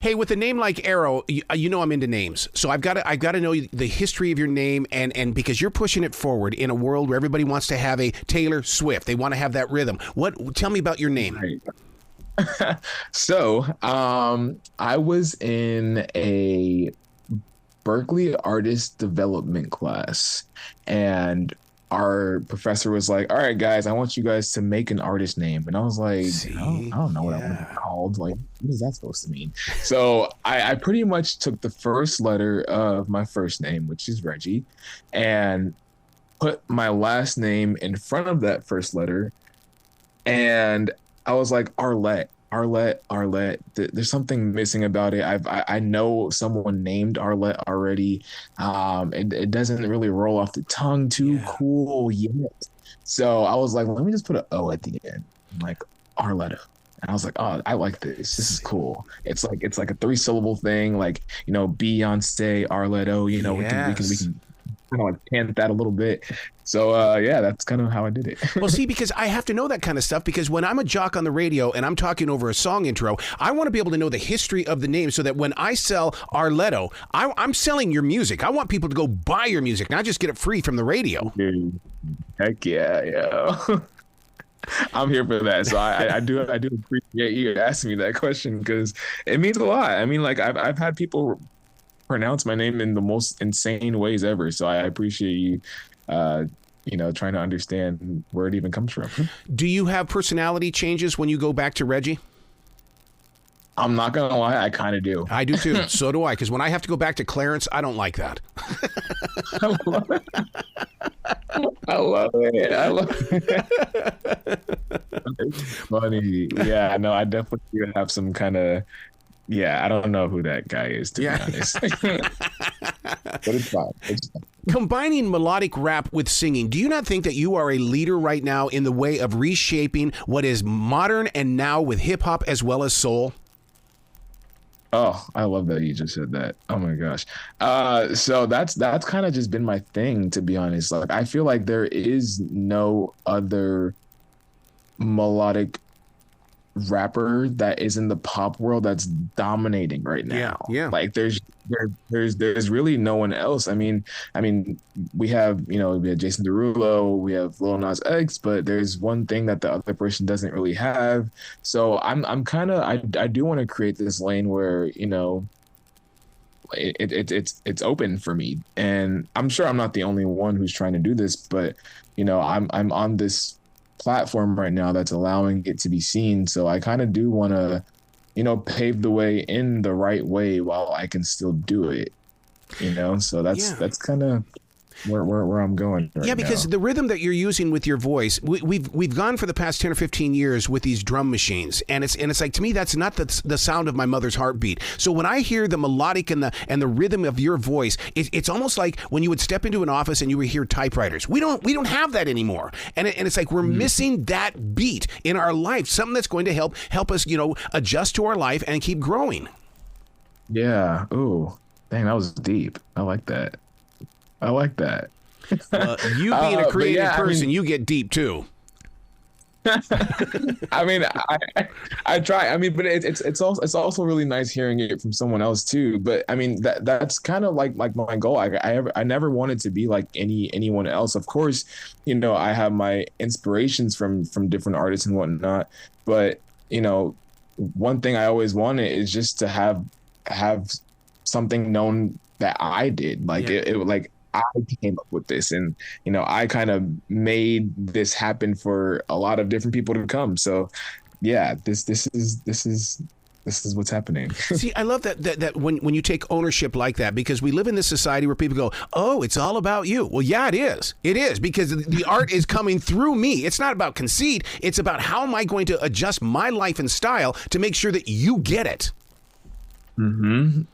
Hey, with a name like Arrow, you know I'm into names, so I've got to know the history of your name, and because you're pushing it forward in a world where everybody wants to have a Taylor Swift, they want to have that rhythm. Tell me about your name. Right. So, I was in a Berklee artist development class, and our professor was like, "All right, guys, I want you guys to make an artist name." And I was like, See, I don't know what I want to be yeah. called. Like, what is that supposed to mean?" So I pretty much took the first letter of my first name, which is Reggie, and put my last name in front of that first letter, and I was like, Arlette. There's something missing about it. I know someone named Arlette already. It doesn't really roll off the tongue too Yeah. cool yet. So I was like, let me just put an O at the end, like Arletta. And I was like, oh, I like this. This is cool. It's like a 3 syllable thing, like Beyonce, Arletto. We Yes. can kind of like pant that a little bit. So yeah, that's kind of how I did it. Well, see, because I have to know that kind of stuff because when I'm a jock on the radio and I'm talking over a song intro, I want to be able to know the history of the name so that when I sell Arletto, I'm selling your music. I want people to go buy your music, not just get it free from the radio. Dude, heck yeah, yeah. I'm here for that. So I do appreciate you asking me that question because it means a lot. I mean, like I've had people pronounce my name in the most insane ways ever. So I appreciate you, uh, trying to understand where it even comes from. Do you have personality changes when you go back to Reggie? I'm not gonna lie, I kind of do. I do too. So do I. Because when I have to go back to Clarence, I don't like that. I love it. I love it. I love it. It's funny. Yeah, no, I definitely do have some kind of. Yeah, I don't know who that guy is, to be Yeah. honest. But it's fine. It's fine. Combining melodic rap with singing, do you not think that you are a leader right now in the way of reshaping what is modern and now with hip hop as well as soul? Oh, I love that you just said that. Oh my gosh. So that's kind of just been my thing, to be honest. Like I feel like there is no other melodic rapper that is in the pop world that's dominating right Yeah, now. yeah. Like there's really no one else. I mean, we have Jason Derulo, we have Lil Nas X, but there's one thing that the other person doesn't really have. So I'm kind of I do want to create this lane where it's open for me, and I'm sure I'm not the only one who's trying to do this, but I'm on this platform right now that's allowing it to be seen. So I kind of do want to, pave the way in the right way while I can still do it. So that's Yeah. that's kind of where I'm going Yeah, right because now. the rhythm that you're using with your voice, we've gone for the past 10 or 15 years with these drum machines, and it's like to me that's not the sound of my mother's heartbeat. So when I hear the melodic and the rhythm of your voice, it's almost like when you would step into an office and you would hear typewriters. We don't have that anymore, and it's like we're missing that beat in our life, something that's going to help us adjust to our life and keep growing. Yeah. Ooh, dang, that was deep. I like that. I like that. You being a But creative yeah, person, you get deep too. I mean, I try. I mean, but it's also really nice hearing it from someone else too. But I mean, that's kind of like my goal. I never wanted to be like anyone else. Of course, I have my inspirations from different artists and whatnot. But one thing I always wanted is just to have something known that I did. Like Yeah. like I came up with this, and I kind of made this happen for a lot of different people to come. So yeah, this is what's happening. See, I love that when you take ownership like that, because we live in this society where people go, "Oh, it's all about you." Well, yeah, it is. It is, because the art is coming through me. It's not about conceit. It's about how am I going to adjust my life and style to make sure that you get it.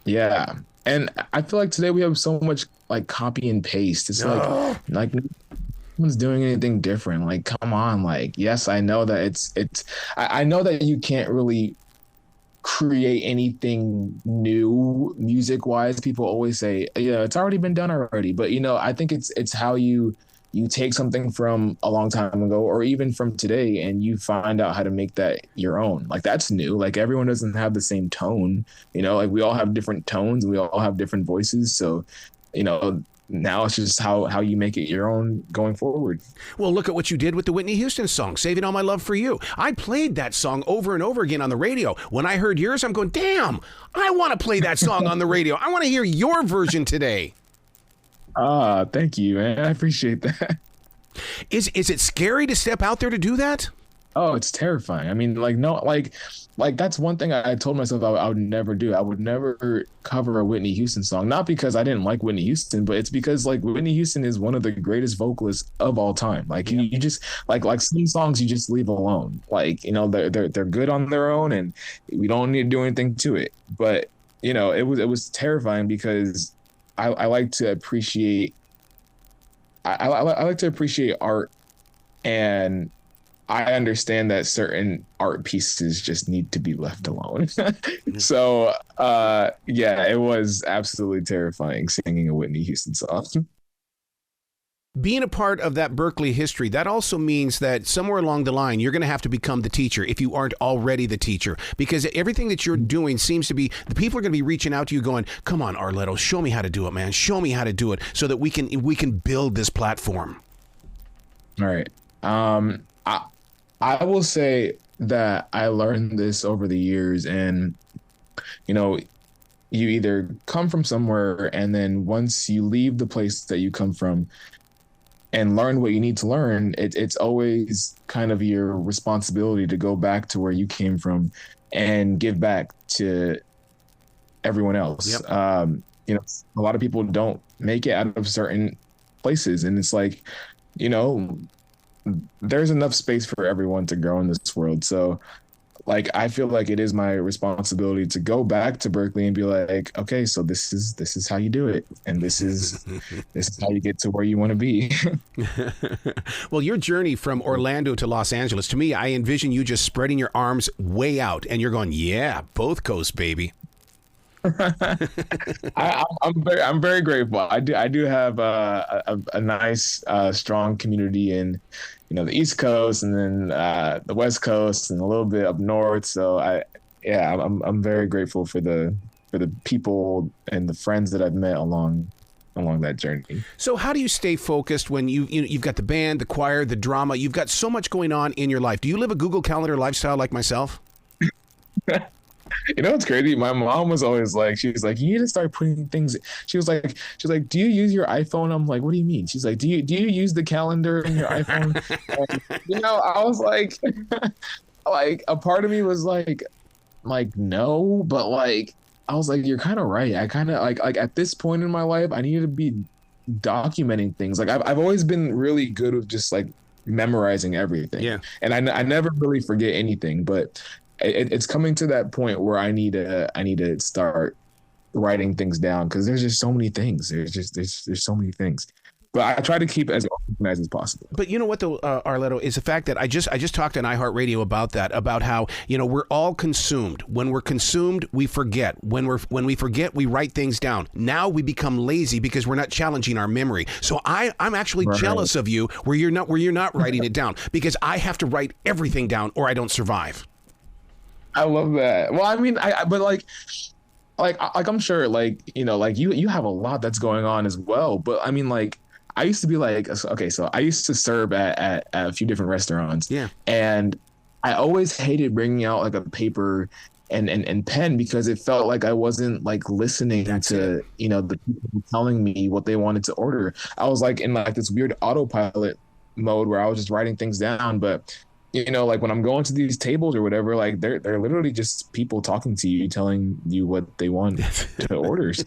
Yeah, and I feel like today we have so much like copy and paste. It's like no one's doing anything different. Like, come on. Like, yes, I know that I know that you can't really create anything new music wise. People always say, yeah, it's already been done already. But I think it's how you you take something from a long time ago or even from today and you find out how to make that your own. Like that's new. Like everyone doesn't have the same tone, you know, like we all have different tones and we all have different voices. So, you know, now it's just how you make it your own going forward. Well, look at what you did with the Whitney Houston song, Saving All My Love for You. I played that song over and over again on the radio. When I heard yours, I'm going, damn, I want to play that song on the radio. I want to hear your version today. Thank you, man. I appreciate that. Is it scary to step out there to do that? Oh, it's terrifying. I mean, like, no, like that's one thing I told myself I would never do. I would never cover a Whitney Houston song, not because I didn't like Whitney Houston, but it's because like Whitney Houston is one of the greatest vocalists of all time. Like you just like some songs you just leave alone. Like, you know, they're good on their own and we don't need to do anything to it. But, you know, it was terrifying because I like to appreciate I like to appreciate art, and I understand that certain art pieces just need to be left alone. So yeah, it was absolutely terrifying singing a Whitney Houston song. Being a part of that Berklee history, that also means that somewhere along the line, you're going to have to become the teacher if you aren't already the teacher, because everything that you're doing seems to be, the people are going to be reaching out to you going, come on, RLETTO, show me how to do it, man. Show me how to do it so that we can build this platform. All right. I will say that I learned this over the years, and, you know, you either come from somewhere and then once you leave the place that you come from, and learn what you need to learn, it's always kind of your responsibility to go back to where you came from and give back to everyone else. Yep. You know, a lot of people don't make it out of certain places, and it's like, you know, there's enough space for everyone to grow in this world. So like, I feel like it is my responsibility to go back to Berklee and be like, okay, so this is how you do it. And this is how you get to where you want to be. Well, your journey from Orlando to Los Angeles, to me, I envision you just spreading your arms way out and you're going, yeah, both coasts, baby. I'm very grateful. I do have a nice strong community in, you know, the East Coast and then the West Coast and a little bit up north. So I'm very grateful for the people and the friends that I've met along that journey. So how do you stay focused when you've got the band, the choir, the drama, you've got so much going on in your life? Do you live a Google Calendar lifestyle like myself? You know what's crazy? My mom was always like, she was like, you need to start putting things. She was like, do you use your iPhone? I'm like, what do you mean? She's like, do you use the calendar in your iPhone? And, you know, I was like, like a part of me was like no, but like I was like, you're kind of right. I kind of like at this point in my life, I needed to be documenting things. Like I've always been really good with just like memorizing everything. Yeah, and I never really forget anything, but it's coming to that point where I need to start writing things down, because there's just so many things. There's so many things. But I try to keep as organized as possible. But you know what, though, RLETTO, is the fact that I just talked on iHeartRadio about that, about how, you know, we're all consumed. When we're consumed, we forget. When we forget, we write things down. Now we become lazy because we're not challenging our memory. So I'm actually jealous of you where you're not writing it down, because I have to write everything down or I don't survive. I love that. Well, I mean, but like I'm sure, like, you know, like you have a lot that's going on as well. But I mean, like, I used to be like, okay, so I used to serve at a few different restaurants. Yeah. And I always hated bringing out like a paper and pen, because it felt like I wasn't like listening to, you know, the people telling me what they wanted to order. I was like in like this weird autopilot mode where I was just writing things down. But you know, like when I'm going to these tables or whatever, like they're literally just people talking to you, telling you what they want to order. So,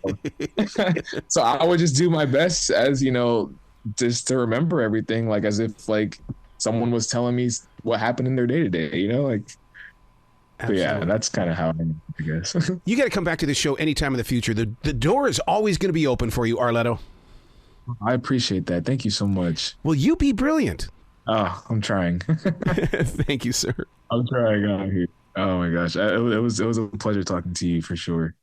so I would just do my best, as, you know, just to remember everything, like as if like someone was telling me what happened in their day to day, you know, like. But yeah, that's kind of how I guess. You got to come back to the show anytime in the future. The door is always going to be open for you, RLETTO. I appreciate that. Thank you so much. Well, you be brilliant. Oh, I'm trying. Thank you, sir. I'm trying out here. Oh my gosh, it was a pleasure talking to you for sure.